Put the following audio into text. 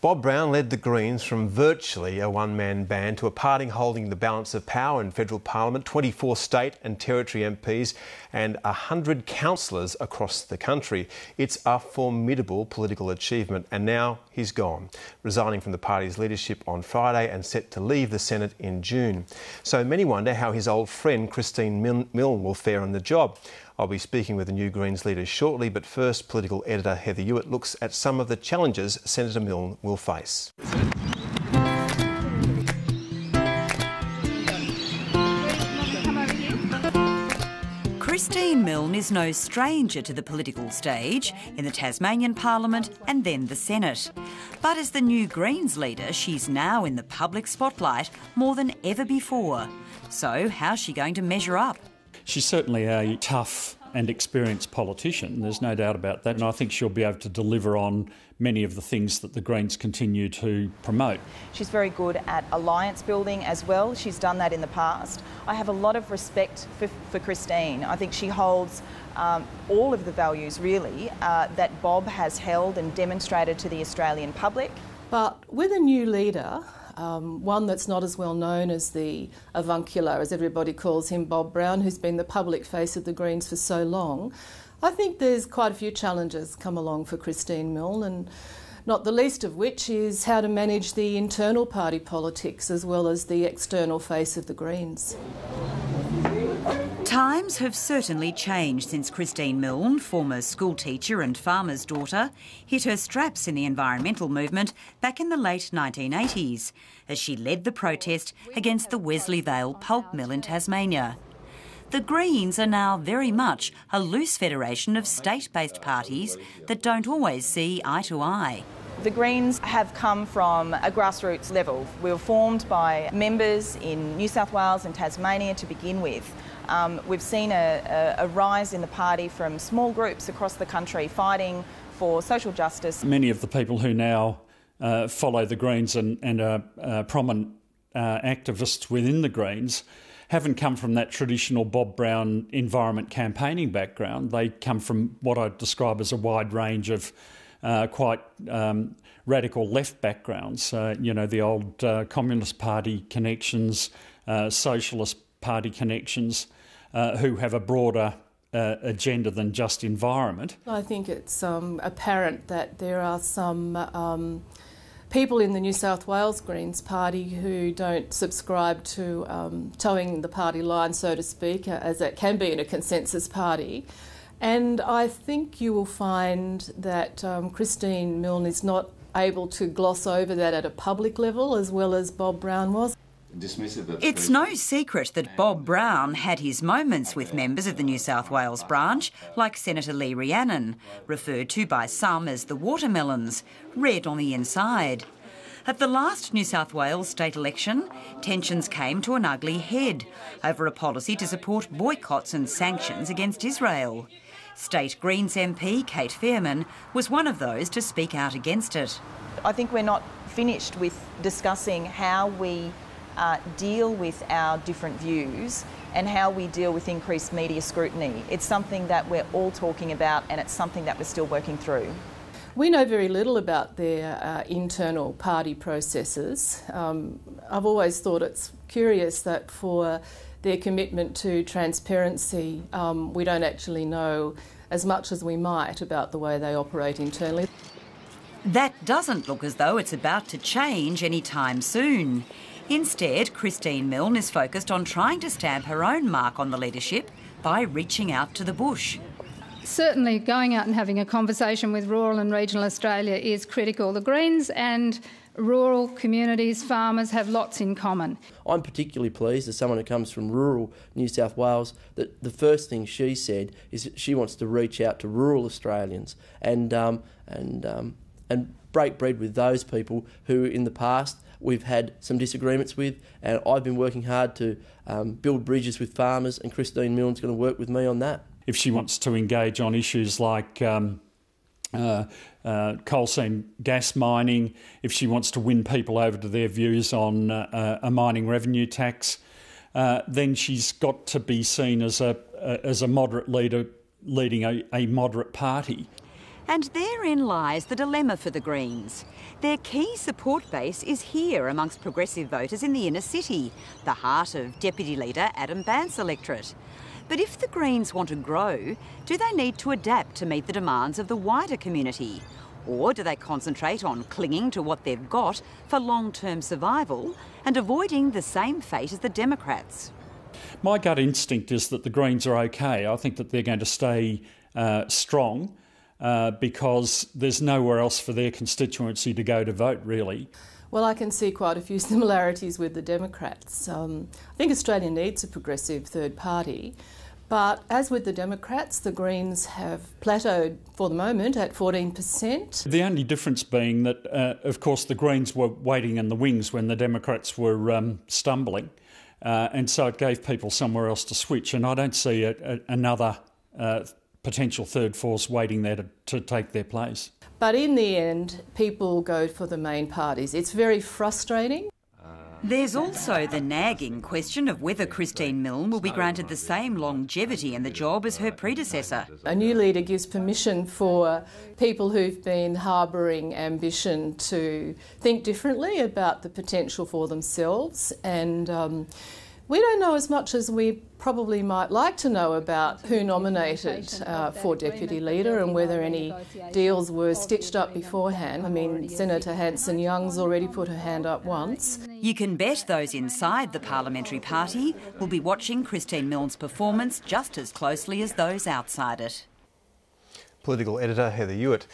Bob Brown led the Greens from virtually a one-man band to a party holding the balance of power in federal parliament, 24 state and territory MPs and 100 councillors across the country. It's a formidable political achievement, and now he's gone, resigning from the party's leadership on Friday and set to leave the Senate in June. So many wonder how his old friend Christine Milne will fare on the job. I'll be speaking with the new Greens leader shortly, but first, political editor Heather Hewitt looks at some of the challenges Senator Milne will face. Christine Milne is no stranger to the political stage, in the Tasmanian Parliament and then the Senate. But as the new Greens leader, she's now in the public spotlight more than ever before. So how's she going to measure up? She's certainly a tough and experienced politician, there's no doubt about that, and I think she'll be able to deliver on many of the things that the Greens continue to promote. She's very good at alliance building as well. She's done that in the past. I have a lot of respect for Christine. I think she holds all of the values, really, that Bob has held and demonstrated to the Australian public. But with a new leader, one that's not as well known as the avuncular, as everybody calls him, Bob Brown, who's been the public face of the Greens for so long, I think there's quite a few challenges come along for Christine Milne, and not the least of which is how to manage the internal party politics as well as the external face of the Greens. Times have certainly changed since Christine Milne, former schoolteacher and farmer's daughter, hit her straps in the environmental movement back in the late 1980s, as she led the protest against the Wesleyvale pulp mill in Tasmania. The Greens are now very much a loose federation of state-based parties that don't always see eye to eye. The Greens have come from a grassroots level. We were formed by members in New South Wales and Tasmania to begin with. We've seen a rise in the party from small groups across the country fighting for social justice. Many of the people who now follow the Greens and are prominent activists within the Greens haven't come from that traditional Bob Brown environment campaigning background. They come from what I'd describe as a wide range of quite radical left backgrounds. The old Communist Party connections, Socialist Party connections, who have a broader agenda than just environment. I think it's apparent that there are some people in the New South Wales Greens Party who don't subscribe to towing the party line, so to speak, as it can be in a consensus party. And I think you will find that Christine Milne is not able to gloss over that at a public level as well as Bob Brown was. It's no secret that Bob Brown had his moments with members of the New South Wales branch, like Senator Lee Rhiannon, referred to by some as the watermelons, red on the inside. At the last New South Wales state election, tensions came to an ugly head over a policy to support boycotts and sanctions against Israel. State Greens MP CATE FAEHRMANN was one of those to speak out against it. I think we're not finished with discussing how we deal with our different views and how we deal with increased media scrutiny. It's something that we're all talking about, and it's something that we're still working through. We know very little about their internal party processes. I've always thought it's curious that for their commitment to transparency, we don't actually know as much as we might about the way they operate internally. That doesn't look as though it's about to change anytime soon. Instead, Christine Milne is focused on trying to stamp her own mark on the leadership by reaching out to the bush. Certainly going out and having a conversation with rural and regional Australia is critical. The Greens and rural communities, farmers, have lots in common. I'm particularly pleased, as someone who comes from rural New South Wales, that the first thing she said is that she wants to reach out to rural Australians and break bread with those people who in the past we've had some disagreements with, and I've been working hard to build bridges with farmers, and Christine Milne's going to work with me on that. If she wants to engage on issues like coal seam gas mining, if she wants to win people over to their views on a mining revenue tax, then she's got to be seen as a moderate leader leading a moderate party. And therein lies the dilemma for the Greens. Their key support base is here amongst progressive voters in the inner city, the heart of Deputy Leader Adam Bandt's electorate. But if the Greens want to grow, do they need to adapt to meet the demands of the wider community? Or do they concentrate on clinging to what they've got for long-term survival and avoiding the same fate as the Democrats? My gut instinct is that the Greens are okay. I think that they're going to stay strong because there's nowhere else for their constituency to go to vote, really. Well, I can see quite a few similarities with the Democrats. I think Australia needs a progressive third party. But as with the Democrats, the Greens have plateaued for the moment at 14%. The only difference being that, of course, the Greens were waiting in the wings when the Democrats were stumbling, and so it gave people somewhere else to switch. And I don't see another potential third force waiting there to take their place. But in the end, people go for the main parties. It's very frustrating. There's also the nagging question of whether Christine Milne will be granted the same longevity in the job as her predecessor. A new leader gives permission for people who've been harbouring ambition to think differently about the potential for themselves, and we don't know as much as we probably might like to know about who nominated for Deputy Leader and whether any deals were stitched up beforehand. I mean, Senator Hanson-Young's already put her hand up once. You can bet those inside the parliamentary party will be watching Christine Milne's performance just as closely as those outside it. Political editor Heather Hewitt.